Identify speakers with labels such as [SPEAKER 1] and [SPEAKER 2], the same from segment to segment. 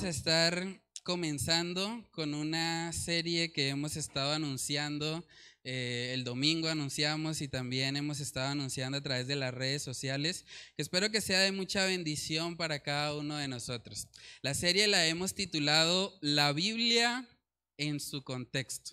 [SPEAKER 1] a estar comenzando con una serie que hemos estado anunciando. El domingo anunciamos y también hemos estado anunciando a través de las redes sociales, que espero que sea de mucha bendición para cada uno de nosotros. La serie la hemos titulado La Biblia en su contexto.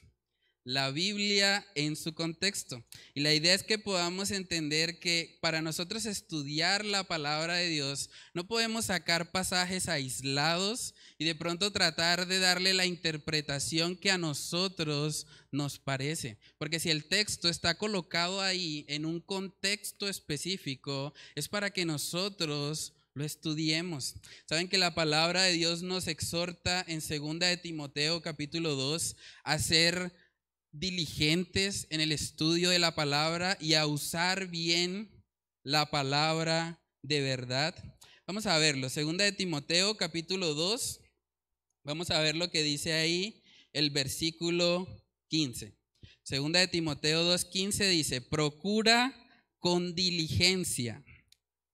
[SPEAKER 1] La Biblia en su contexto. Y la idea es que podamos entender que para nosotros estudiar la palabra de Dios no podemos sacar pasajes aislados y de pronto tratar de darle la interpretación que a nosotros nos parece. Porque si el texto está colocado ahí en un contexto específico, es para que nosotros lo estudiemos. Saben que la palabra de Dios nos exhorta en 2 de Timoteo capítulo 2 a ser diligentes en el estudio de la palabra y a usar bien la palabra de verdad. Vamos a verlo, 2 de Timoteo capítulo 2, vamos a ver lo que dice ahí el versículo 15. 2 de Timoteo 2:15 dice: procura con diligencia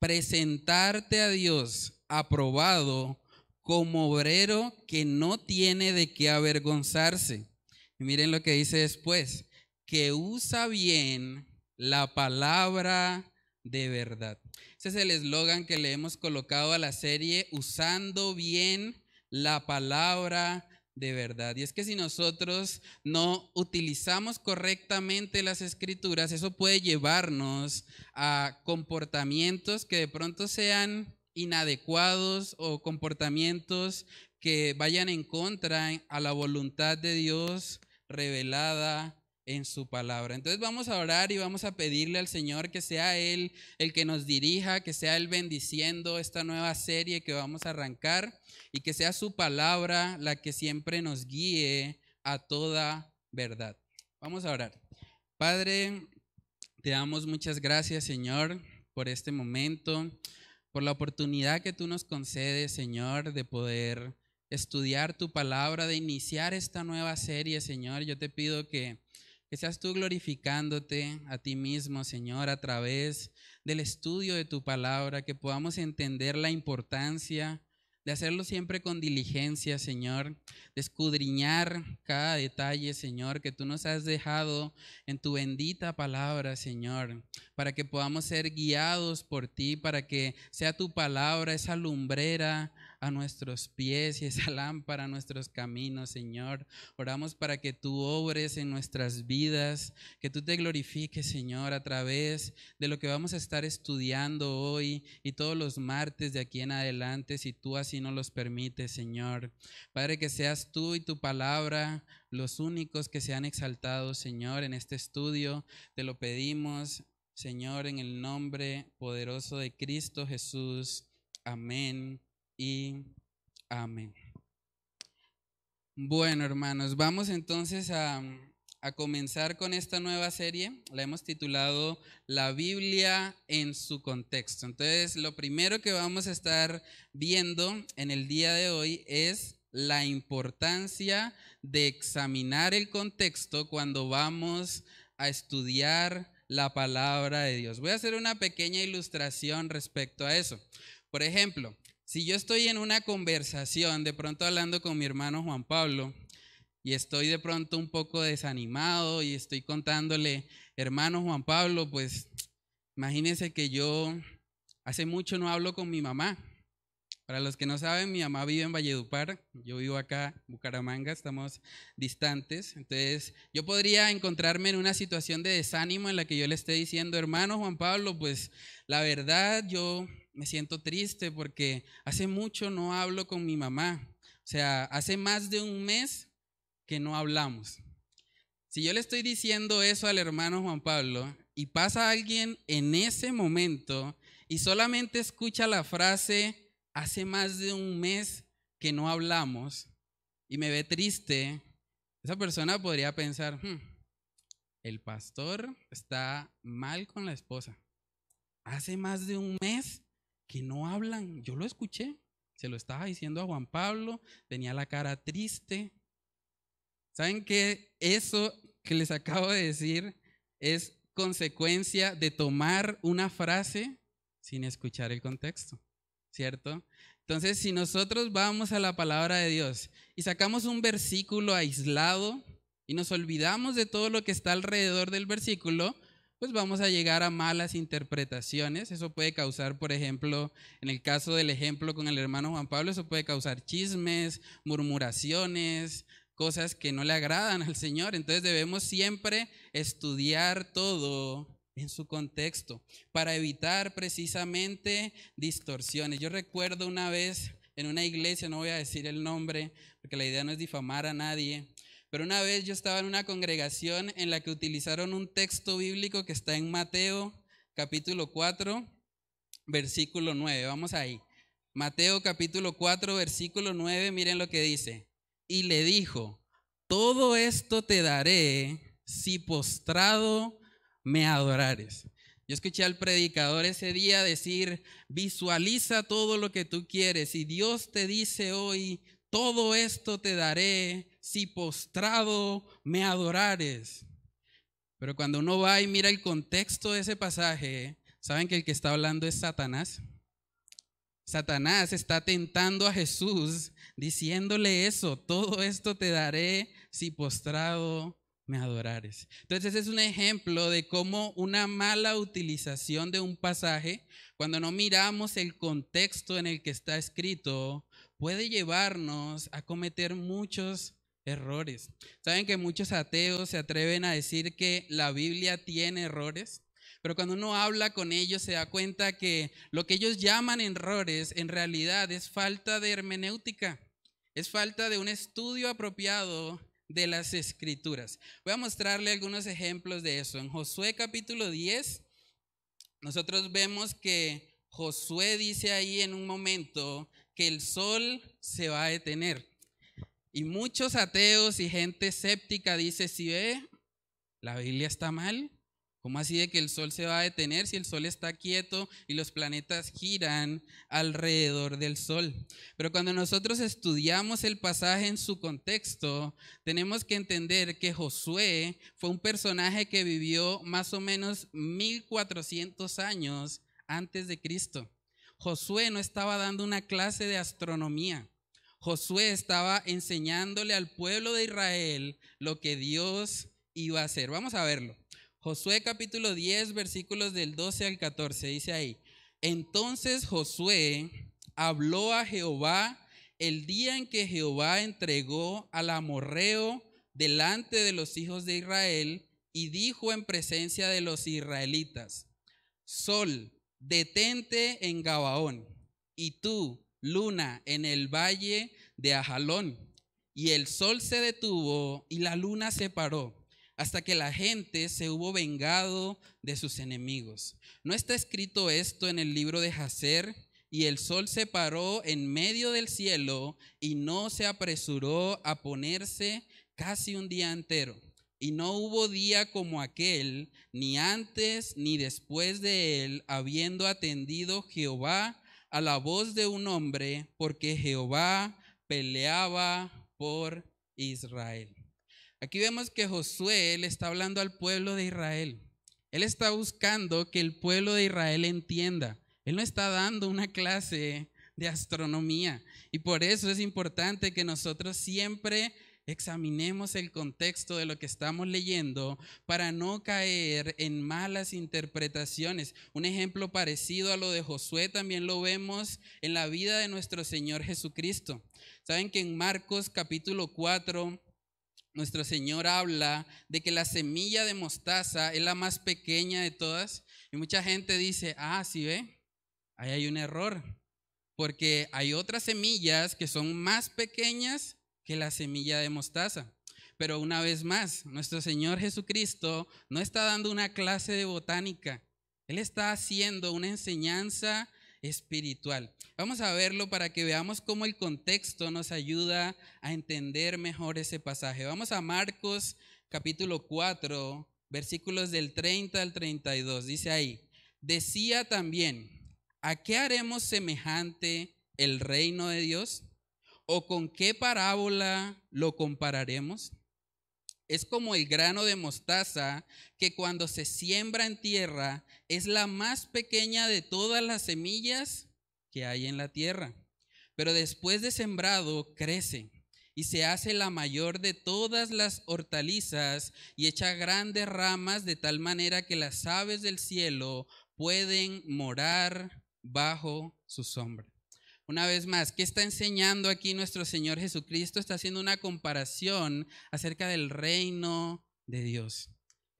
[SPEAKER 1] presentarte a Dios aprobado como obrero que no tiene de qué avergonzarse. Y miren lo que dice después, que usa bien la palabra de verdad. Ese es el eslogan que le hemos colocado a la serie, usando bien la palabra de verdad. Y es que si nosotros no utilizamos correctamente las escrituras, eso puede llevarnos a comportamientos que de pronto sean inadecuados o comportamientos que vayan en contra a la voluntad de Dios revelada en su palabra. Entonces vamos a orar y vamos a pedirle al Señor que sea Él el que nos dirija, que sea Él bendiciendo esta nueva serie que vamos a arrancar y que sea su palabra la que siempre nos guíe a toda verdad. Vamos a orar. Padre, te damos muchas gracias, Señor, por este momento, por la oportunidad que tú nos concedes, Señor, de poder estudiar tu palabra, de iniciar esta nueva serie, Señor. Yo te pido que seas tú glorificándote a ti mismo, Señor, a través del estudio de tu palabra, que podamos entender la importancia de hacerlo siempre con diligencia, Señor, de escudriñar cada detalle, Señor, que tú nos has dejado en tu bendita palabra, Señor, para que podamos ser guiados por ti, para que sea tu palabra esa lumbrera a nuestros pies y esa lámpara a nuestros caminos, Señor. Oramos para que tú obres en nuestras vidas, que tú te glorifiques, Señor, a través de lo que vamos a estar estudiando hoy y todos los martes de aquí en adelante, si tú así nos los permites, Señor. Padre, que seas tú y tu palabra los únicos que sean exaltados, Señor, en este estudio. Te lo pedimos, Señor, en el nombre poderoso de Cristo Jesús. Amén y amén. Bueno, hermanos, vamos entonces a comenzar con esta nueva serie. La hemos titulado La Biblia en su contexto. Entonces, lo primero que vamos a estar viendo en el día de hoy es la importancia de examinar el contexto cuando vamos a estudiar la palabra de Dios. Voy a hacer una pequeña ilustración respecto a eso. Por ejemplo, si yo estoy en una conversación, de pronto hablando con mi hermano Juan Pablo, y estoy de pronto un poco desanimado y estoy contándole, hermano Juan Pablo, pues imagínense que yo hace mucho no hablo con mi mamá. Para los que no saben, mi mamá vive en Valledupar, yo vivo acá, Bucaramanga, estamos distantes. Entonces, yo podría encontrarme en una situación de desánimo en la que yo le esté diciendo, hermano Juan Pablo, pues la verdad yo me siento triste porque hace mucho no hablo con mi mamá. O sea, hace más de un mes que no hablamos. Si yo le estoy diciendo eso al hermano Juan Pablo y pasa alguien en ese momento y solamente escucha la frase hace más de un mes que no hablamos y me ve triste, esa persona podría pensar, el pastor está mal con la esposa. Hace más de un mes que no hablan. Yo lo escuché, se lo estaba diciendo a Juan Pablo, tenía la cara triste. ¿Saben qué? Eso que les acabo de decir es consecuencia de tomar una frase sin escuchar el contexto, ¿cierto? Entonces, si nosotros vamos a la palabra de Dios y sacamos un versículo aislado y nos olvidamos de todo lo que está alrededor del versículo, pues vamos a llegar a malas interpretaciones. Eso puede causar, por ejemplo, en el caso del ejemplo con el hermano Juan Pablo, eso puede causar chismes, murmuraciones, cosas que no le agradan al Señor. Entonces debemos siempre estudiar todo en su contexto para evitar precisamente distorsiones. Yo recuerdo una vez en una iglesia, no voy a decir el nombre porque la idea no es difamar a nadie, pero una vez yo estaba en una congregación en la que utilizaron un texto bíblico que está en Mateo capítulo 4, versículo 9. Vamos ahí. Mateo capítulo 4, versículo 9, miren lo que dice. Y le dijo, todo esto te daré si postrado me adorares. Yo escuché al predicador ese día decir, visualiza todo lo que tú quieres. Y Dios te dice hoy, todo esto te daré si postrado me adorares. Pero cuando uno va y mira el contexto de ese pasaje, ¿saben que el que está hablando es Satanás? Satanás está tentando a Jesús diciéndole eso, todo esto te daré si postrado me adorares. Entonces ese es un ejemplo de cómo una mala utilización de un pasaje, cuando no miramos el contexto en el que está escrito, puede llevarnos a cometer muchos errores. ¿Saben que muchos ateos se atreven a decir que la Biblia tiene errores? Pero cuando uno habla con ellos se da cuenta que lo que ellos llaman errores en realidad es falta de hermenéutica, es falta de un estudio apropiado de las escrituras. Voy a mostrarle algunos ejemplos de eso. En Josué capítulo 10, nosotros vemos que Josué dice ahí en un momento que el sol se va a detener. Y muchos ateos y gente escéptica dice, si ve, la Biblia está mal. ¿Cómo así de que el sol se va a detener si el sol está quieto y los planetas giran alrededor del sol? Pero cuando nosotros estudiamos el pasaje en su contexto, tenemos que entender que Josué fue un personaje que vivió más o menos 1400 años antes de Cristo. Josué no estaba dando una clase de astronomía. Josué estaba enseñándole al pueblo de Israel lo que Dios iba a hacer. Vamos a verlo. Josué capítulo 10, versículos del 12 al 14, dice ahí, entonces Josué habló a Jehová el día en que Jehová entregó al amorreo delante de los hijos de Israel y dijo en presencia de los israelitas, sol, detente en Gabaón, y tú, luna, en el valle de Ajalón. Y el sol se detuvo y la luna se paró, hasta que la gente se hubo vengado de sus enemigos. ¿No está escrito esto en el libro de Jacer? Y el sol se paró en medio del cielo y no se apresuró a ponerse casi un día entero. Y no hubo día como aquel, ni antes ni después de él, habiendo atendido Jehová a la voz de un hombre, porque Jehová peleaba por Israel. Aquí vemos que Josué le está hablando al pueblo de Israel. Él está buscando que el pueblo de Israel entienda. Él no está dando una clase de astronomía. Y por eso es importante que nosotros siempre examinemos el contexto de lo que estamos leyendo para no caer en malas interpretaciones. Un ejemplo parecido a lo de Josué también lo vemos en la vida de nuestro Señor Jesucristo. Saben que en Marcos capítulo 4, nuestro Señor habla de que la semilla de mostaza es la más pequeña de todas. Y mucha gente dice, ¿sí ve? Ahí hay un error. Porque hay otras semillas que son más pequeñas que la semilla de mostaza. Pero una vez más, nuestro Señor Jesucristo no está dando una clase de botánica. Él está haciendo una enseñanza espiritual. Vamos a verlo para que veamos cómo el contexto nos ayuda a entender mejor ese pasaje. Vamos a Marcos capítulo 4, versículos del 30 al 32. Dice ahí, decía también, ¿a qué haremos semejante el reino de Dios? ¿O con qué parábola lo compararemos? Es como el grano de mostaza que cuando se siembra en tierra es la más pequeña de todas las semillas que hay en la tierra. pero después de sembrado crece y se hace la mayor de todas las hortalizas y echa grandes ramas de tal manera que las aves del cielo pueden morar bajo su sombra. Una vez más, ¿qué está enseñando aquí nuestro Señor Jesucristo? Está haciendo una comparación acerca del reino de Dios.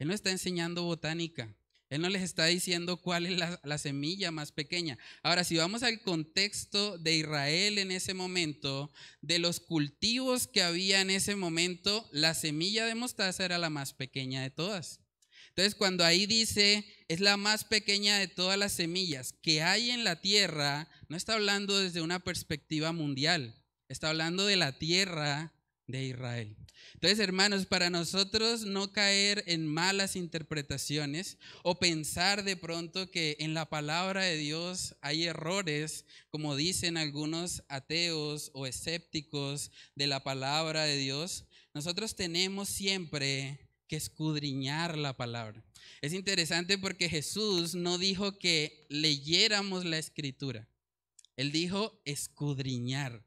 [SPEAKER 1] Él no está enseñando botánica. Él no les está diciendo cuál es la semilla más pequeña. Ahora, si vamos al contexto de Israel en ese momento, de los cultivos que había en ese momento, la semilla de mostaza era la más pequeña de todas. Entonces, cuando ahí dice, es la más pequeña de todas las semillas que hay en la tierra, no está hablando desde una perspectiva mundial, está hablando de la tierra de Israel. Entonces, hermanos, para nosotros no caer en malas interpretaciones o pensar de pronto que en la palabra de Dios hay errores, como dicen algunos ateos o escépticos de la palabra de Dios, nosotros tenemos siempre que escudriñar la palabra. Es interesante porque Jesús no dijo que leyéramos la escritura. Él dijo escudriñar,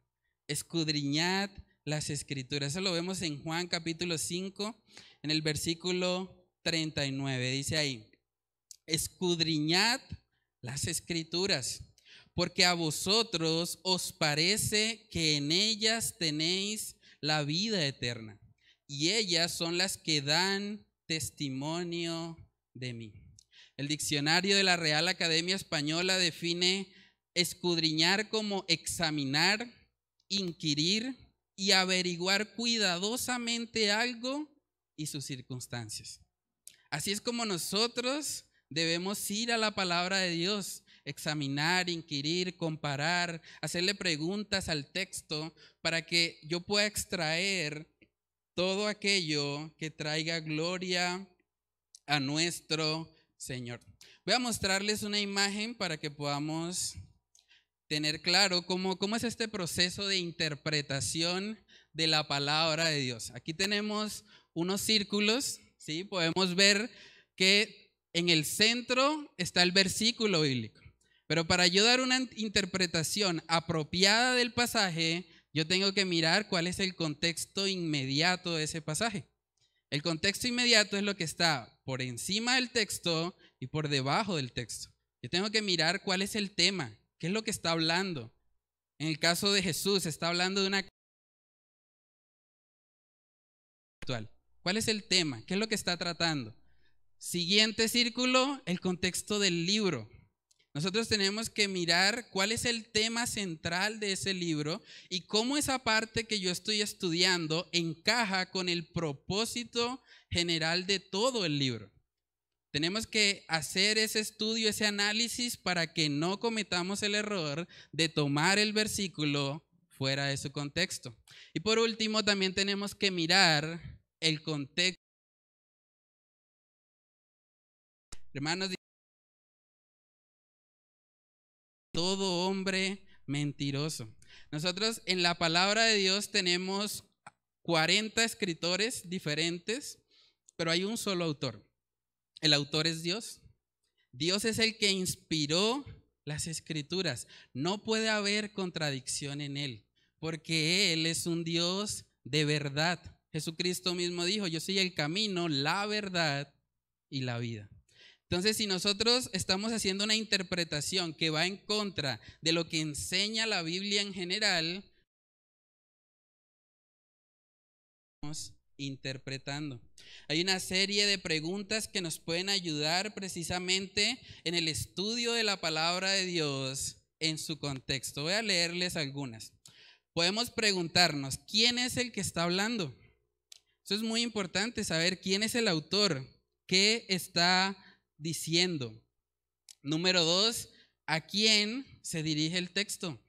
[SPEAKER 1] escudriñad las escrituras. Eso lo vemos en Juan capítulo 5, en el versículo 39. Dice ahí, escudriñad las escrituras, porque a vosotros os parece que en ellas tenéis la vida eterna, y ellas son las que dan testimonio de mí. El diccionario de la Real Academia Española define escudriñar como examinar, inquirir y averiguar cuidadosamente algo y sus circunstancias. Así es como nosotros debemos ir a la palabra de Dios, examinar, inquirir, comparar, hacerle preguntas al texto para que yo pueda extraer todo aquello que traiga gloria a nuestro Señor. Voy a mostrarles una imagen para que podamos tener claro cómo es este proceso de interpretación de la palabra de Dios. Aquí tenemos unos círculos, ¿sí? Podemos ver que en el centro está el versículo bíblico. Pero para yo dar una interpretación apropiada del pasaje, yo tengo que mirar cuál es el contexto inmediato de ese pasaje. El contexto inmediato es lo que está por encima del texto y por debajo del texto. Yo tengo que mirar cuál es el tema, qué es lo que está hablando. En el caso de Jesús, está hablando de una actual. ¿Cuál es el tema? ¿Qué es lo que está tratando? Siguiente círculo, el contexto del libro. Nosotros tenemos que mirar cuál es el tema central de ese libro y cómo esa parte que yo estoy estudiando encaja con el propósito general de todo el libro. Tenemos que hacer ese estudio, ese análisis para que no cometamos el error de tomar el versículo fuera de su contexto. Y por último, también tenemos que mirar el contexto. Hermanos, todo hombre mentiroso. Nosotros en la palabra de Dios tenemos 40 escritores diferentes, pero hay un solo autor. El autor es Dios. Dios es el que inspiró las escrituras. No puede haber contradicción en él, porque Él es un Dios de verdad. Jesucristo mismo dijo, yo soy el camino, la verdad y la vida. Entonces, si nosotros estamos haciendo una interpretación que va en contra de lo que enseña la Biblia en general, estamos interpretando. Hay una serie de preguntas que nos pueden ayudar precisamente en el estudio de la palabra de Dios en su contexto. Voy a leerles algunas. Podemos preguntarnos, ¿quién es el que está hablando? Eso es muy importante, saber quién es el autor, qué está diciendo. Número 2, ¿a quién se dirige el texto?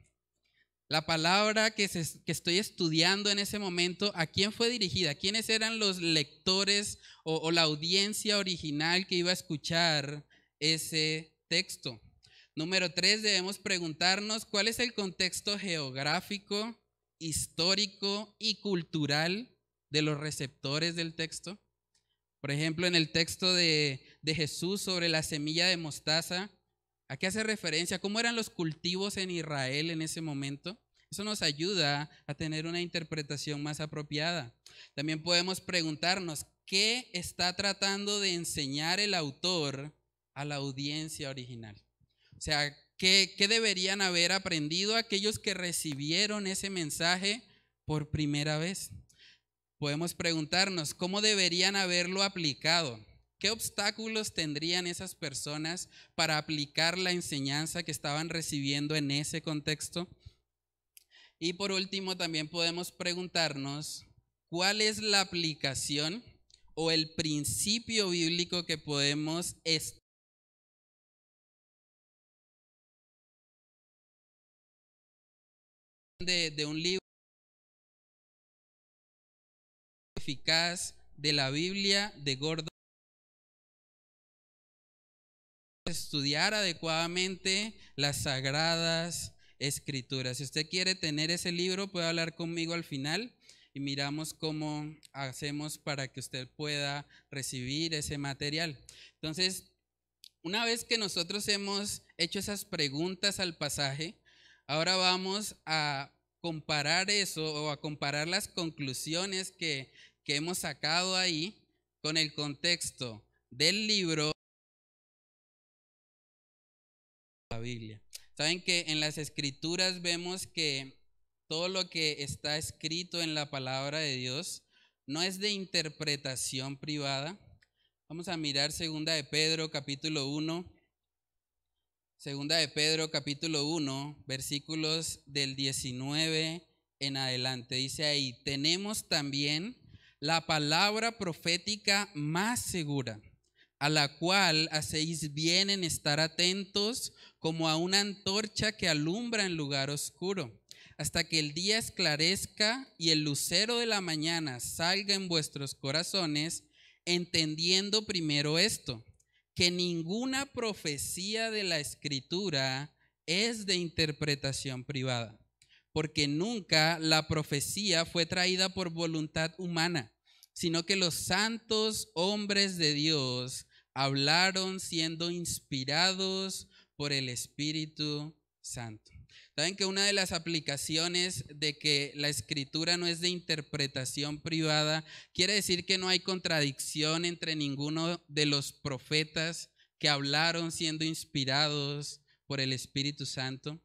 [SPEAKER 1] La palabra que estoy estudiando en ese momento, ¿a quién fue dirigida? ¿Quiénes eran los lectores o la audiencia original que iba a escuchar ese texto? Número 3, debemos preguntarnos cuál es el contexto geográfico, histórico y cultural de los receptores del texto. Por ejemplo, en el texto de Jesús sobre la semilla de mostaza, ¿a qué hace referencia? ¿Cómo eran los cultivos en Israel en ese momento? Eso nos ayuda a tener una interpretación más apropiada. También podemos preguntarnos, ¿qué está tratando de enseñar el autor a la audiencia original? O sea, ¿qué deberían haber aprendido aquellos que recibieron ese mensaje por primera vez? Podemos preguntarnos, ¿cómo deberían haberlo aplicado? ¿Qué obstáculos tendrían esas personas para aplicar la enseñanza que estaban recibiendo en ese contexto? Y por último, también podemos preguntarnos, ¿cuál es la aplicación o el principio bíblico que podemos de un libro eficaz de la Biblia de Gordon? Estudiar adecuadamente las sagradas escrituras. Si usted quiere tener ese libro, puede hablar conmigo al final y miramos cómo hacemos para que usted pueda recibir ese material. Entonces, una vez que nosotros hemos hecho esas preguntas al pasaje, ahora vamos a comparar eso o a comparar las conclusiones que hemos sacado ahí con el contexto del libro de la Biblia. Saben que en las escrituras vemos que todo lo que está escrito en la palabra de Dios no es de interpretación privada. Vamos a mirar segunda de Pedro capítulo 1. Segunda de Pedro capítulo 1, versículos del 19 en adelante. Dice ahí, tenemos también la palabra profética más segura, a la cual hacéis bien en estar atentos como a una antorcha que alumbra en lugar oscuro, hasta que el día esclarezca y el lucero de la mañana salga en vuestros corazones, entendiendo primero esto, que ninguna profecía de la Escritura es de interpretación privada, porque nunca la profecía fue traída por voluntad humana, sino que los santos hombres de Dios hablaron siendo inspirados por el Espíritu Santo. Saben que una de las aplicaciones de que la escritura no es de interpretación privada quiere decir que no hay contradicción entre ninguno de los profetas que hablaron siendo inspirados por el Espíritu Santo.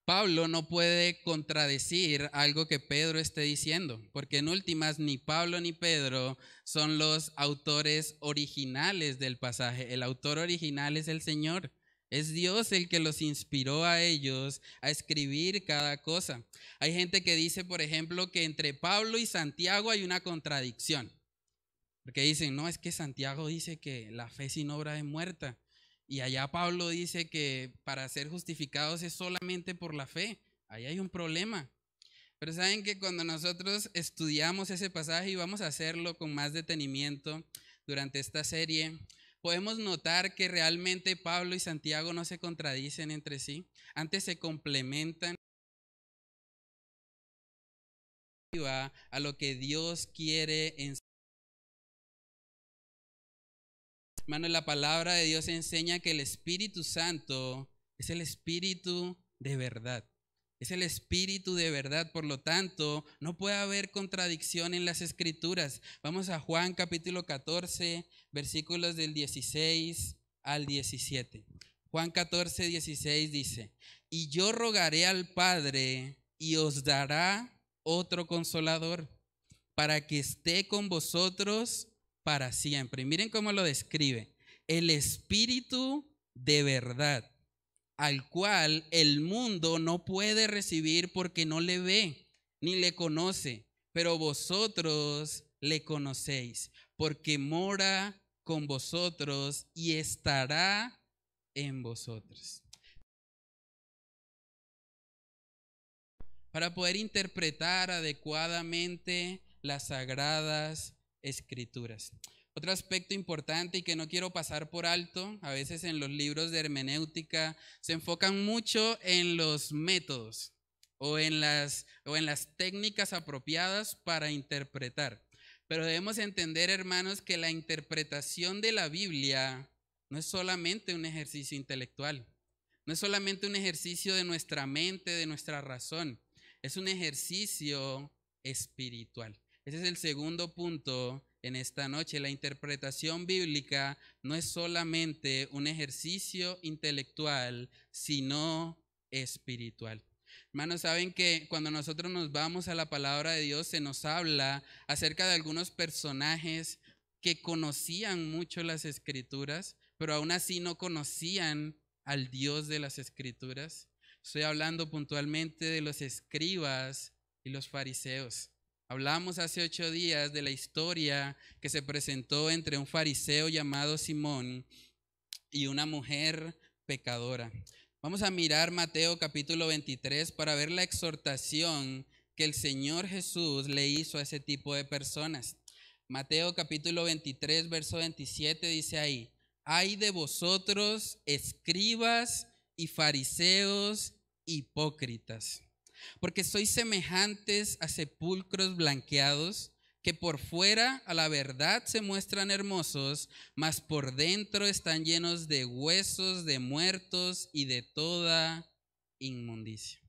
[SPEAKER 1] Pablo no puede contradecir algo que Pedro esté diciendo, porque en últimas ni Pablo ni Pedro son los autores originales del pasaje. El autor original es el Señor. Es Dios el que los inspiró a ellos a escribir cada cosa. Hay gente que dice, por ejemplo, que entre Pablo y Santiago hay una contradicción. Porque dicen, no, es que Santiago dice que la fe sin obra es muerta. Y allá Pablo dice que para ser justificados es solamente por la fe. Ahí hay un problema. Pero saben que cuando nosotros estudiamos ese pasaje y vamos a hacerlo con más detenimiento durante esta serie, podemos notar que realmente Pablo y Santiago no se contradicen entre sí, antes se complementan a lo que Dios quiere enseñar. Hermano, la palabra de Dios enseña que el Espíritu Santo es el Espíritu de verdad. Es el Espíritu de verdad, por lo tanto, no puede haber contradicción en las Escrituras. Vamos a Juan capítulo 14, versículos del 16 al 17. Juan 14, 16 dice, y yo rogaré al Padre y os dará otro consolador para que esté con vosotros para siempre. Y miren cómo lo describe. El Espíritu de verdad, al cual el mundo no puede recibir porque no le ve ni le conoce, pero vosotros le conocéis, porque mora con vosotros y estará en vosotros. Para poder interpretar adecuadamente las sagradas escrituras. Otro aspecto importante y que no quiero pasar por alto, a veces en los libros de hermenéutica se enfocan mucho en los métodos o en las técnicas apropiadas para interpretar. Pero debemos entender, hermanos, que la interpretación de la Biblia no es solamente un ejercicio intelectual. No es solamente un ejercicio de nuestra mente, de nuestra razón, es un ejercicio espiritual. Ese es el segundo punto en esta noche. La interpretación bíblica no es solamente un ejercicio intelectual, sino espiritual. Hermanos, saben que cuando nosotros nos vamos a la palabra de Dios se nos habla acerca de algunos personajes que conocían mucho las escrituras, pero aún así no conocían al Dios de las escrituras. Estoy hablando puntualmente de los escribas y los fariseos. Hablamos hace 8 días de la historia que se presentó entre un fariseo llamado Simón y una mujer pecadora. Vamos a mirar Mateo capítulo 23 para ver la exhortación que el Señor Jesús le hizo a ese tipo de personas. Mateo capítulo 23, verso 27 dice ahí: ay de vosotros, escribas y fariseos hipócritas, porque sois semejantes a sepulcros blanqueados, que por fuera a la verdad se muestran hermosos, mas por dentro están llenos de huesos de muertos y de toda inmundicia.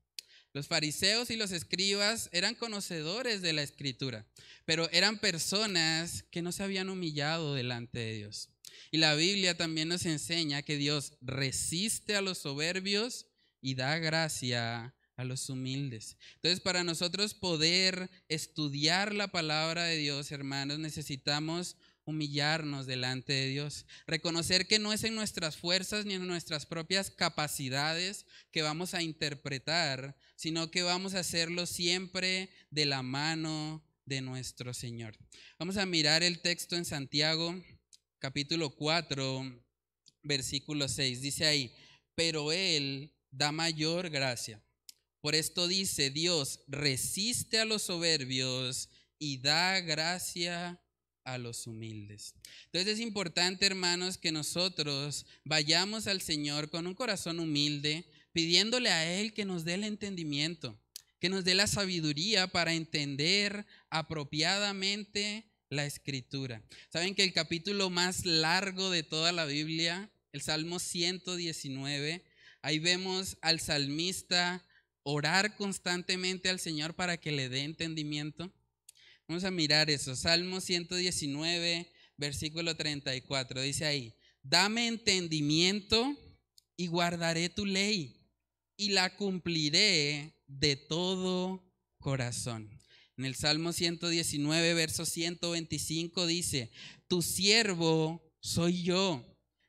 [SPEAKER 1] Los fariseos y los escribas eran conocedores de la escritura, pero eran personas que no se habían humillado delante de Dios. Y la Biblia también nos enseña que Dios resiste a los soberbios y da gracia a los humildes. Entonces, para nosotros poder estudiar la palabra de Dios, hermanos, necesitamos humillarnos delante de Dios, reconocer que no es en nuestras fuerzas ni en nuestras propias capacidades que vamos a interpretar, sino que vamos a hacerlo siempre de la mano de nuestro Señor. Vamos a mirar el texto en Santiago, capítulo 4, versículo 6. Dice ahí: pero Él da mayor gracia. Por esto dice: Dios resiste a los soberbios y da gracia a los humildes. Entonces es importante, hermanos, que nosotros vayamos al Señor con un corazón humilde, pidiéndole a Él que nos dé el entendimiento, que nos dé la sabiduría para entender apropiadamente la Escritura. Saben que el capítulo más largo de toda la Biblia, el Salmo 119, ahí vemos al salmista orar constantemente al Señor para que le dé entendimiento. Vamos a mirar eso. Salmo 119, versículo 34. Dice ahí: dame entendimiento y guardaré tu ley y la cumpliré de todo corazón. En el Salmo 119, verso 125 dice: tu siervo soy yo.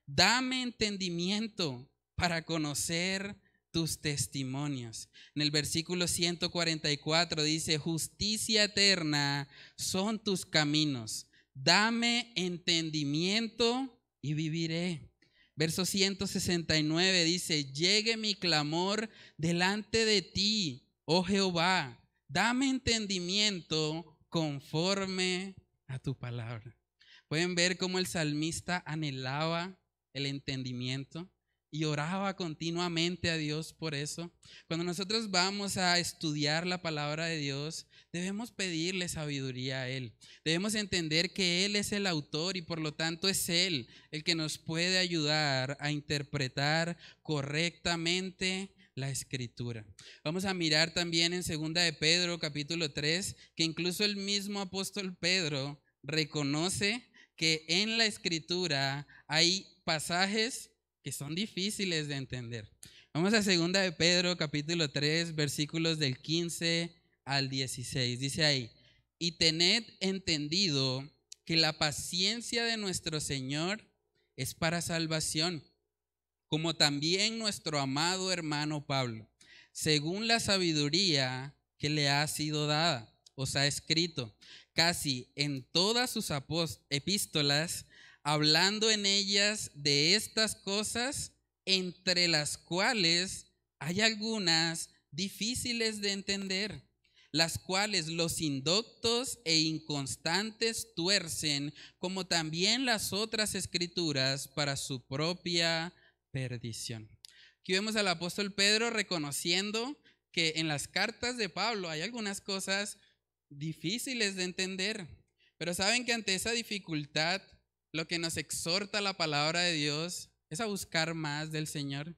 [SPEAKER 1] Dame entendimiento para conocer tus testimonios. En el versículo 144 dice: justicia eterna son tus caminos. Dame entendimiento y viviré. Verso 169 dice: llegue mi clamor delante de ti, oh Jehová. Dame entendimiento conforme a tu palabra. Pueden ver cómo el salmista anhelaba el entendimiento y oraba continuamente a Dios por eso. Cuando nosotros vamos a estudiar la palabra de Dios, debemos pedirle sabiduría a Él. Debemos entender que Él es el autor y por lo tanto es Él el que nos puede ayudar a interpretar correctamente la Escritura. Vamos a mirar también en 2 de Pedro capítulo 3, que incluso el mismo apóstol Pedro reconoce que en la Escritura hay pasajes que son difíciles de entender. Vamos a 2 de Pedro capítulo 3, versículos del 15 al 16. Dice ahí: y tened entendido que la paciencia de nuestro Señor es para salvación, como también nuestro amado hermano Pablo, según la sabiduría que le ha sido dada, os ha escrito casi en todas sus epístolas, hablando en ellas de estas cosas, entre las cuales hay algunas difíciles de entender, las cuales los indoctos e inconstantes tuercen, como también las otras escrituras, para su propia perdición. Aquí vemos al apóstol Pedro reconociendo que en las cartas de Pablo hay algunas cosas difíciles de entender, pero saben que ante esa dificultad lo que nos exhorta la palabra de Dios es a buscar más del Señor,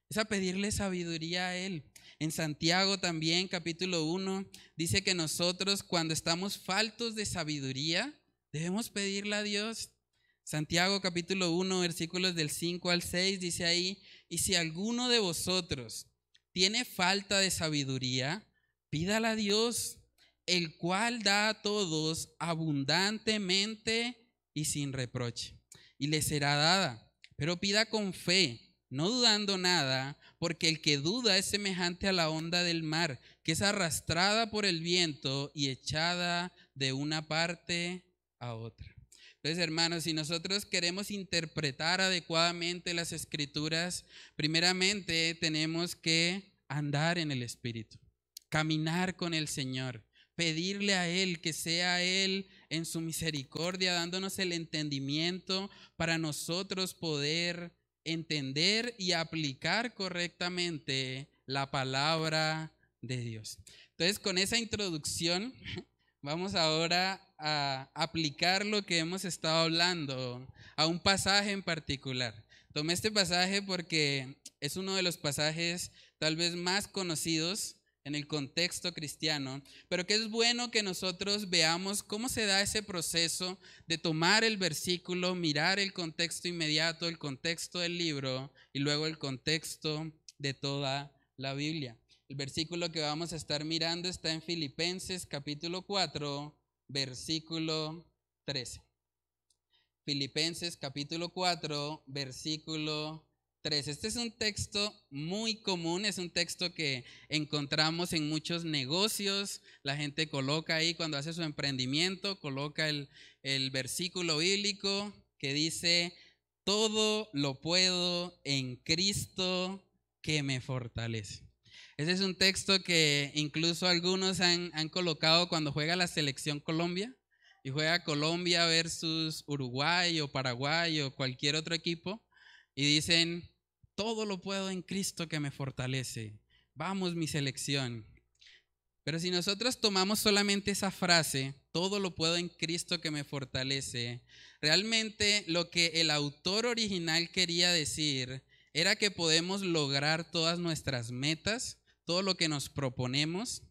[SPEAKER 1] es a pedirle sabiduría a Él. En Santiago también, capítulo 1, dice que nosotros cuando estamos faltos de sabiduría, debemos pedirle a Dios. Santiago capítulo 1, versículos del 5 al 6, dice ahí: y si alguno de vosotros tiene falta de sabiduría, pídala a Dios, el cual da a todos abundantemente y sin reproche, y le será dada. Pero pida con fe, no dudando nada, porque el que duda es semejante a la onda del mar, que es arrastrada por el viento y echada de una parte a otra. Entonces, hermanos, si nosotros queremos interpretar adecuadamente las Escrituras, primeramente tenemos que andar en el Espíritu, caminar con el Señor, pedirle a Él que sea Él en su misericordia, dándonos el entendimiento para nosotros poder entender y aplicar correctamente la palabra de Dios. Entonces, con esa introducción, vamos ahora a aplicar lo que hemos estado hablando a un pasaje en particular. Tomé este pasaje porque es uno de los pasajes tal vez más conocidos en el contexto cristiano, pero que es bueno que nosotros veamos cómo se da ese proceso de tomar el versículo, mirar el contexto inmediato, el contexto del libro y luego el contexto de toda la Biblia. El versículo que vamos a estar mirando está en Filipenses capítulo 4, versículo 13. Filipenses capítulo 4, versículo 13. Este es un texto muy común, es un texto que encontramos en muchos negocios. La gente coloca ahí cuando hace su emprendimiento, coloca el versículo bíblico que dice: todo lo puedo en Cristo que me fortalece. Ese es un texto que incluso algunos han colocado cuando juega la selección Colombia y juega Colombia versus Uruguay o Paraguay o cualquier otro equipo y dicen: todo lo puedo en Cristo que me fortalece. Vamos, mi selección. Pero si nosotros tomamos solamente esa frase, todo lo puedo en Cristo que me fortalece, realmente lo que el autor original quería decir era que podemos lograr todas nuestras metas, todo lo que nos proponemos.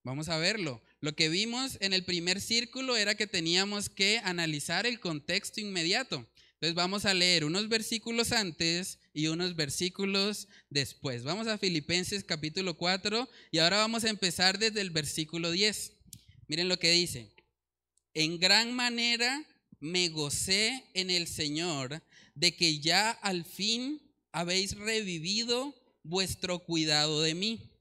[SPEAKER 1] Vamos a verlo. Lo que vimos en el primer círculo era que teníamos que analizar el contexto inmediato. Entonces vamos a leer unos versículos antes y unos versículos después. Vamos a Filipenses capítulo 4 y ahora vamos a empezar desde el versículo 10. Miren lo que dice: en gran manera me gocé en el Señor de que ya al fin habéis revivido vuestro cuidado de mí,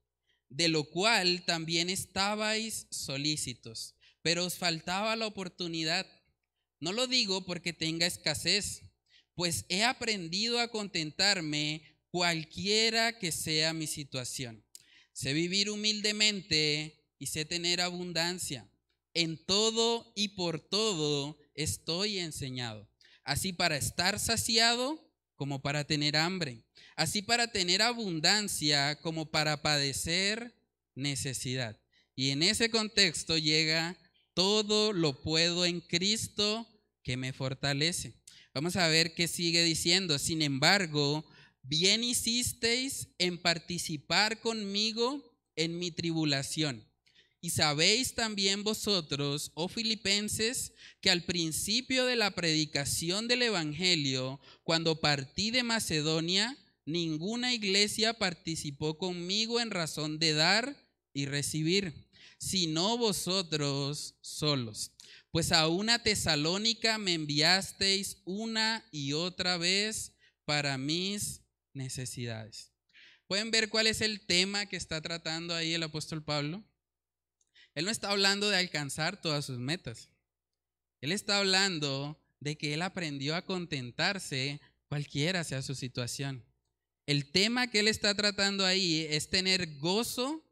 [SPEAKER 1] de lo cual también estabais solícitos, pero os faltaba la oportunidad. No lo digo porque tenga escasez, pues he aprendido a contentarme cualquiera que sea mi situación. Sé vivir humildemente y sé tener abundancia. En todo y por todo estoy enseñado, así para estar saciado como para tener hambre, así para tener abundancia como para padecer necesidad. Y en ese contexto llega: todo lo puedo en Cristo que me fortalece. Vamos a ver qué sigue diciendo. Sin embargo, bien hicisteis en participar conmigo en mi tribulación. Y sabéis también vosotros, oh filipenses, que al principio de la predicación del evangelio, cuando partí de Macedonia, ninguna iglesia participó conmigo en razón de dar y recibir, sino vosotros solos. Pues a una Tesalónica me enviasteis una y otra vez para mis necesidades. ¿Pueden ver cuál es el tema que está tratando ahí el apóstol Pablo? Él no está hablando de alcanzar todas sus metas. Él está hablando de que él aprendió a contentarse cualquiera sea su situación. El tema que él está tratando ahí es tener gozo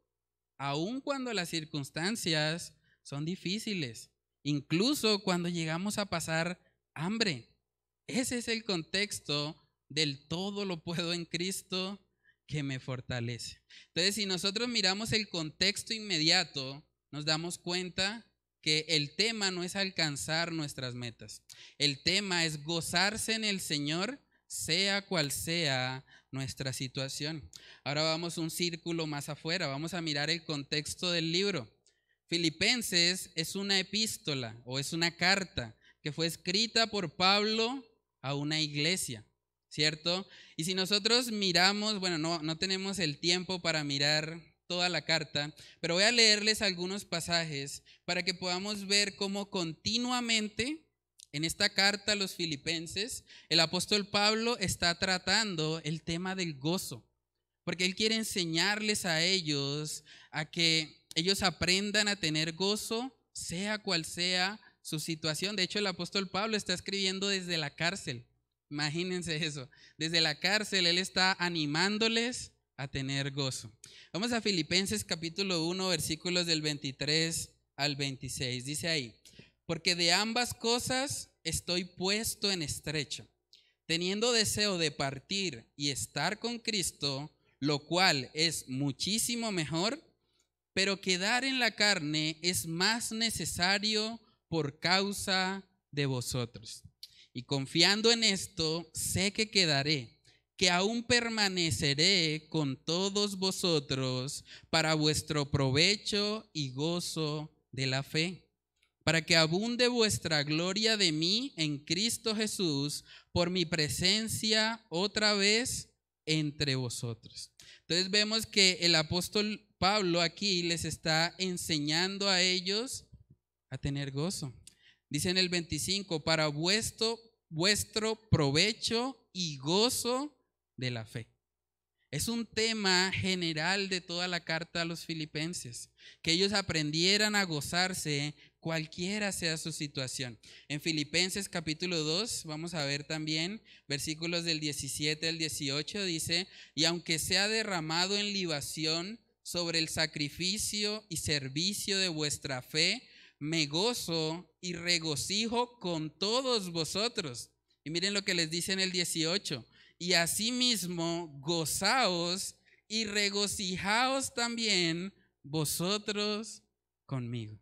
[SPEAKER 1] aun cuando las circunstancias son difíciles, incluso cuando llegamos a pasar hambre. Ese es el contexto del todo lo puedo en Cristo que me fortalece. Entonces, si nosotros miramos el contexto inmediato, nos damos cuenta que el tema no es alcanzar nuestras metas. El tema es gozarse en el Señor, sea cual sea nuestra situación. Ahora vamos un círculo más afuera, vamos a mirar el contexto del libro. Filipenses es una epístola o es una carta que fue escrita por Pablo a una iglesia, ¿cierto? Y si nosotros miramos, bueno, no tenemos el tiempo para mirar toda la carta, pero voy a leerles algunos pasajes para que podamos ver cómo continuamente en esta carta a los filipenses el apóstol Pablo está tratando el tema del gozo, porque él quiere enseñarles a ellos a que ellos aprendan a tener gozo, sea cual sea su situación. De hecho, el apóstol Pablo está escribiendo desde la cárcel. Imagínense eso. Desde la cárcel él está animándoles a tener gozo. Vamos a Filipenses capítulo 1, versículos del 23 al 26. Dice ahí: porque de ambas cosas estoy puesto en estrecho, teniendo deseo de partir y estar con Cristo, lo cual es muchísimo mejor, pero quedar en la carne es más necesario por causa de vosotros. Y confiando en esto, sé que quedaré, que aún permaneceré con todos vosotros para vuestro provecho y gozo de la fe, para que abunde vuestra gloria de mí en Cristo Jesús por mi presencia otra vez entre vosotros. Entonces vemos que el apóstol Pablo aquí les está enseñando a ellos a tener gozo. Dice en el 25, para vuestro provecho y gozo de la fe. Es un tema general de toda la carta a los filipenses, que ellos aprendieran a gozarse cualquiera sea su situación. En Filipenses capítulo 2 vamos a ver también versículos del 17 al 18, dice: y aunque sea derramado en libación sobre el sacrificio y servicio de vuestra fe, me gozo y regocijo con todos vosotros. Y miren lo que les dice en el 18: y asimismo gozaos y regocijaos también vosotros conmigo.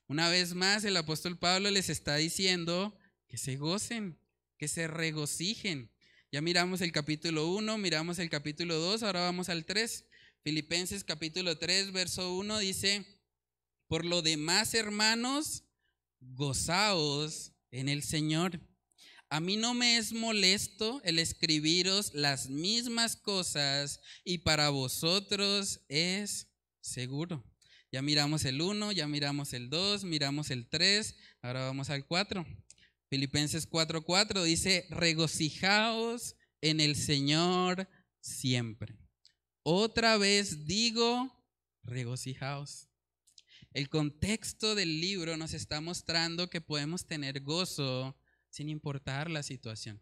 [SPEAKER 1] Una vez más el apóstol Pablo les está diciendo que se gocen, que se regocijen. Ya miramos el capítulo 1, miramos el capítulo 2, ahora vamos al 3. Filipenses capítulo 3, verso 1 dice: por lo demás, hermanos, gozaos en el Señor. A mí no me es molesto el escribiros las mismas cosas, y para vosotros es seguro. Ya miramos el 1, ya miramos el 2, miramos el 3, ahora vamos al 4. Filipenses 4:4 dice: regocijaos en el Señor siempre. Otra vez digo, regocijaos. El contexto del libro nos está mostrando que podemos tener gozo sin importar la situación,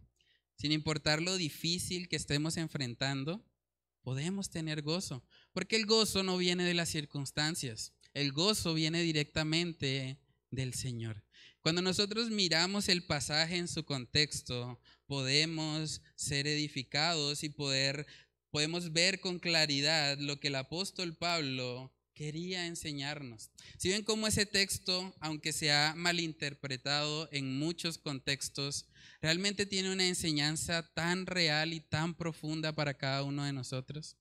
[SPEAKER 1] sin importar lo difícil que estemos enfrentando. Podemos tener gozo, porque el gozo no viene de las circunstancias, el gozo viene directamente del Señor. Cuando nosotros miramos el pasaje en su contexto, podemos ser edificados y podemos ver con claridad lo que el apóstol Pablo quería enseñarnos. Si ven cómo ese texto, aunque se ha malinterpretado en muchos contextos, realmente tiene una enseñanza tan real y tan profunda para cada uno de nosotros.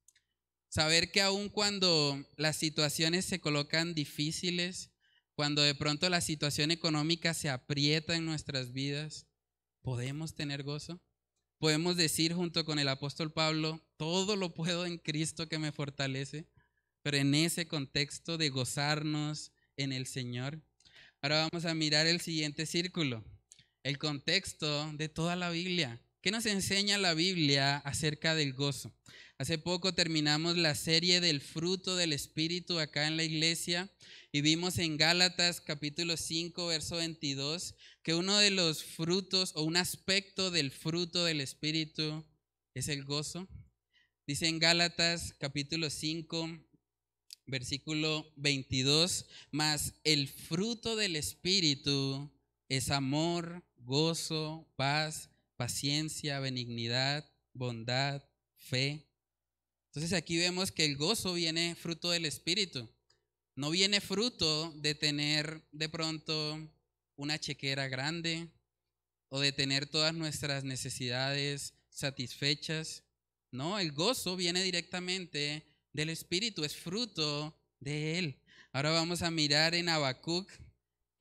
[SPEAKER 1] Saber que aun cuando las situaciones se colocan difíciles, cuando de pronto la situación económica se aprieta en nuestras vidas, podemos tener gozo. Podemos decir junto con el apóstol Pablo: todo lo puedo en Cristo que me fortalece. Pero en ese contexto de gozarnos en el Señor. Ahora vamos a mirar el siguiente círculo, el contexto de toda la Biblia. ¿Qué nos enseña la Biblia acerca del gozo? Hace poco terminamos la serie del fruto del Espíritu acá en la iglesia y vimos en Gálatas capítulo 5, verso 22, que uno de los frutos o un aspecto del fruto del Espíritu es el gozo. Dice en Gálatas capítulo 5, versículo 22, mas el fruto del Espíritu es amor, gozo, paz, paciencia, benignidad, bondad, fe. Entonces aquí vemos que el gozo viene fruto del Espíritu. No viene fruto de tener de pronto una chequera grande o de tener todas nuestras necesidades satisfechas. No, el gozo viene directamente del Espíritu, es fruto de Él. Ahora vamos a mirar en Habacuc.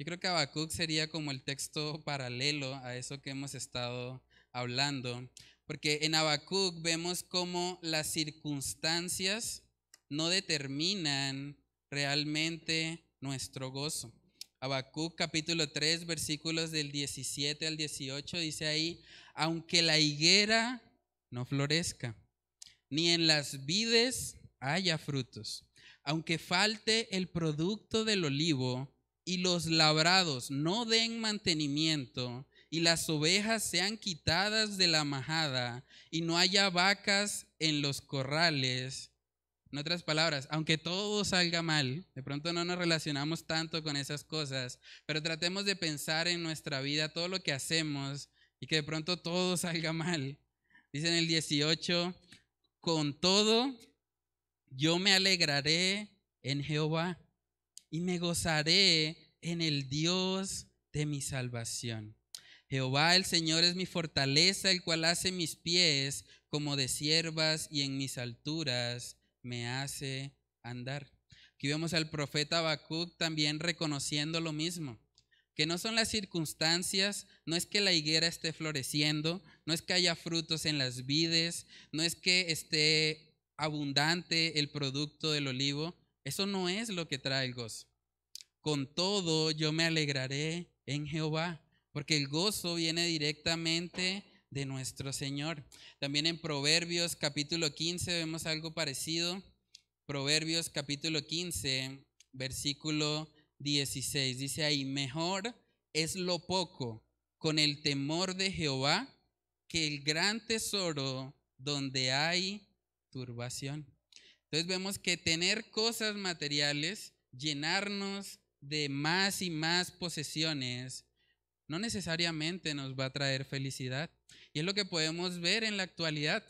[SPEAKER 1] Yo creo que Habacuc sería como el texto paralelo a eso que hemos estado hablando, porque en Habacuc vemos cómo las circunstancias no determinan realmente nuestro gozo. Habacuc capítulo 3, versículos del 17 al 18 dice ahí: aunque la higuera no florezca, ni en las vides haya frutos, aunque falte el producto del olivo y los labrados no den mantenimiento y las ovejas sean quitadas de la majada y no haya vacas en los corrales. En otras palabras, aunque todo salga mal, de pronto no nos relacionamos tanto con esas cosas, pero tratemos de pensar en nuestra vida, todo lo que hacemos y que de pronto todo salga mal. Dice en el 18: con todo yo me alegraré en Jehová y me gozaré en el Dios de mi salvación. Jehová el Señor es mi fortaleza, el cual hace mis pies como de ciervas y en mis alturas me hace andar. Aquí vemos al profeta Habacuc también reconociendo lo mismo, que no son las circunstancias, no es que la higuera esté floreciendo, no es que haya frutos en las vides, no es que esté abundante el producto del olivo. Eso no es lo que trae el gozo. Con todo yo me alegraré en Jehová, porque el gozo viene directamente de nuestro Señor. También en Proverbios capítulo 15 vemos algo parecido. Proverbios capítulo 15, versículo 16. Dice ahí: mejor es lo poco con el temor de Jehová que el gran tesoro donde hay turbación. Entonces vemos que tener cosas materiales, llenarnos de más y más posesiones, no necesariamente nos va a traer felicidad. Y es lo que podemos ver en la actualidad.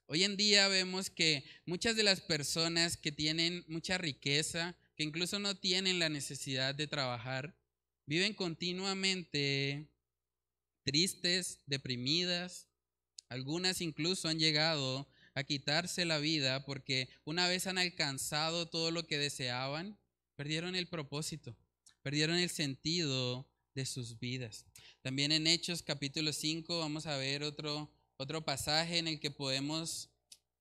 [SPEAKER 1] Hoy en día vemos que muchas de las personas que tienen mucha riqueza, que incluso no tienen la necesidad de trabajar, viven continuamente tristes, deprimidas. Algunas incluso han llegado a quitarse la vida porque una vez han alcanzado todo lo que deseaban, perdieron el propósito, perdieron el sentido de sus vidas. También en Hechos capítulo 5 vamos a ver otro pasaje en el que podemos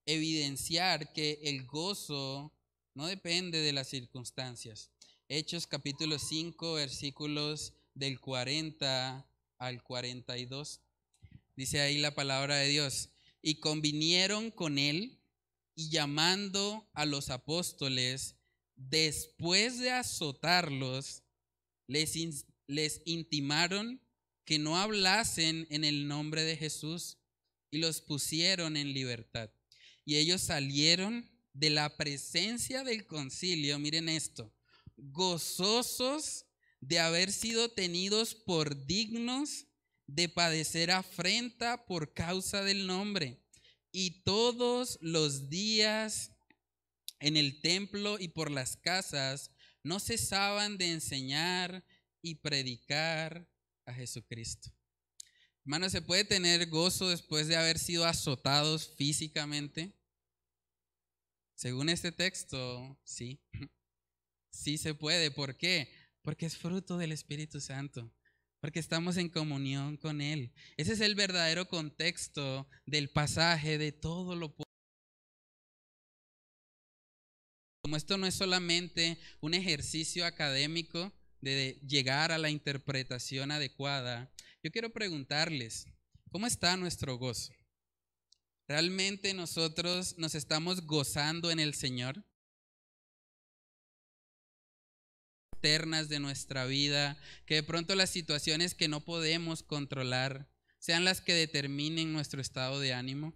[SPEAKER 1] evidenciar que el gozo no depende de las circunstancias. Hechos capítulo 5 versículos del 40 al 42. Dice ahí la palabra de Dios: y convinieron con él, y llamando a los apóstoles, después de azotarlos, les intimaron que no hablasen en el nombre de Jesús, y los pusieron en libertad. Y ellos salieron de la presencia del concilio, miren esto, gozosos de haber sido tenidos por dignos de padecer afrenta por causa del nombre. Y todos los días en el templo y por las casas no cesaban de enseñar y predicar a Jesucristo. Hermanos, ¿se puede tener gozo después de haber sido azotados físicamente? Según este texto, sí. Sí se puede. ¿Por qué? Porque es fruto del Espíritu Santo. Porque estamos en comunión con Él. Ese es el verdadero contexto del pasaje, de todo lo. Como esto no es solamente un ejercicio académico de llegar a la interpretación adecuada, yo quiero preguntarles, ¿cómo está nuestro gozo? ¿Realmente nosotros nos estamos gozando en el Señor? Externas de nuestra vida, que de pronto las situaciones que no podemos controlar sean las que determinen nuestro estado de ánimo.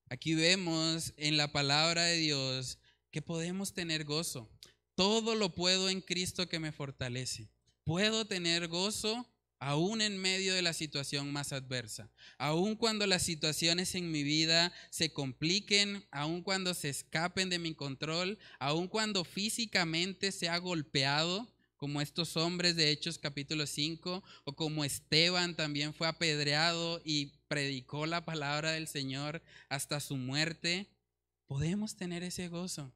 [SPEAKER 1] Aquí vemos en la palabra de Dios que podemos tener gozo. Todo lo puedo en Cristo que me fortalece. Puedo tener gozo aún en medio de la situación más adversa, aún cuando las situaciones en mi vida se compliquen, aún cuando se escapen de mi control, aún cuando físicamente sea golpeado, como estos hombres de Hechos capítulo 5, o como Esteban también fue apedreado y predicó la palabra del Señor hasta su muerte, podemos tener ese gozo.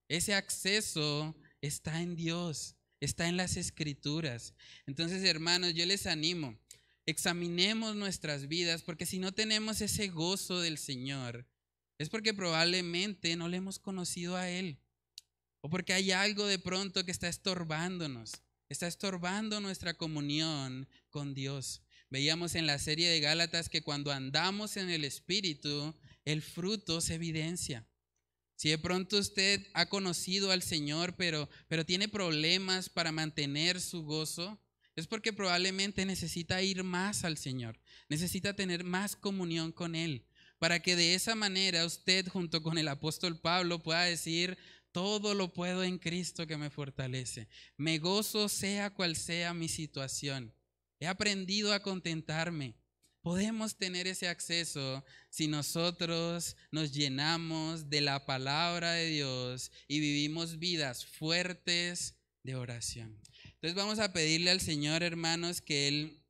[SPEAKER 1] Ese acceso está en Dios, está en las Escrituras. Entonces, hermanos, yo les animo, examinemos nuestras vidas, porque si no tenemos ese gozo del Señor, es porque probablemente no le hemos conocido a Él, o porque hay algo de pronto que está estorbándonos, está estorbando nuestra comunión con Dios. Veíamos en la serie de Gálatas que cuando andamos en el Espíritu, el fruto se evidencia. Si de pronto usted ha conocido al Señor, pero tiene problemas para mantener su gozo, es porque probablemente necesita ir más al Señor, necesita tener más comunión con Él, para que de esa manera usted, junto con el apóstol Pablo, pueda decir: todo lo puedo en Cristo que me fortalece. Me gozo sea cual sea mi situación. He aprendido a contentarme. Podemos tener ese acceso si nosotros nos llenamos de la palabra de Dios y vivimos vidas fuertes de oración. Entonces vamos a pedirle al Señor, hermanos, que Él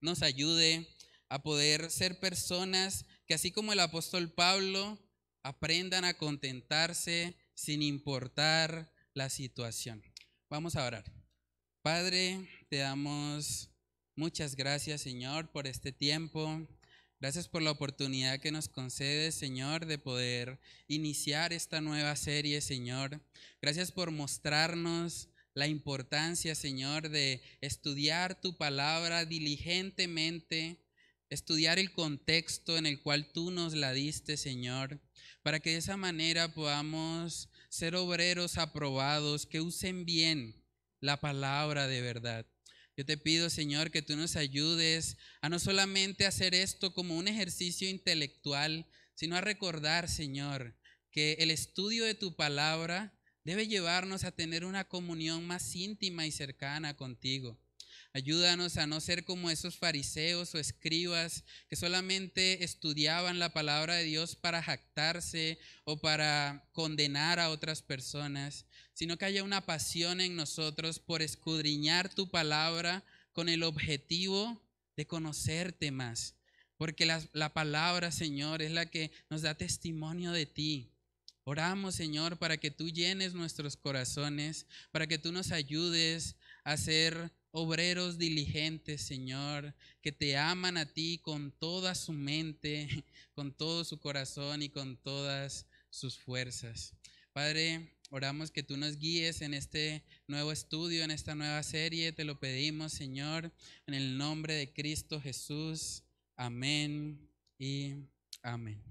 [SPEAKER 1] nos ayude a poder ser personas que, así como el apóstol Pablo, aprendan a contentarse sin importar la situación. Vamos a orar. Padre, te damos muchas gracias, Señor, por este tiempo. Gracias por la oportunidad que nos concedes, Señor, de poder iniciar esta nueva serie, Señor. Gracias por mostrarnos la importancia, Señor, de estudiar tu palabra diligentemente, estudiar el contexto en el cual tú nos la diste, Señor, para que de esa manera podamos ser obreros aprobados, que usen bien la palabra de verdad. Yo te pido, Señor, que tú nos ayudes a no solamente hacer esto como un ejercicio intelectual, sino a recordar, Señor, que el estudio de tu palabra debe llevarnos a tener una comunión más íntima y cercana contigo. Ayúdanos a no ser como esos fariseos o escribas que solamente estudiaban la palabra de Dios para jactarse o para condenar a otras personas, sino que haya una pasión en nosotros por escudriñar tu palabra con el objetivo de conocerte más. Porque la palabra, Señor, es la que nos da testimonio de ti. Oramos, Señor, para que tú llenes nuestros corazones, para que tú nos ayudes a ser obreros diligentes, Señor, que te aman a ti con toda su mente, con todo su corazón y con todas sus fuerzas. Padre, oramos que tú nos guíes en este nuevo estudio, en esta nueva serie. Te lo pedimos, Señor, en el nombre de Cristo Jesús. Amén y amén.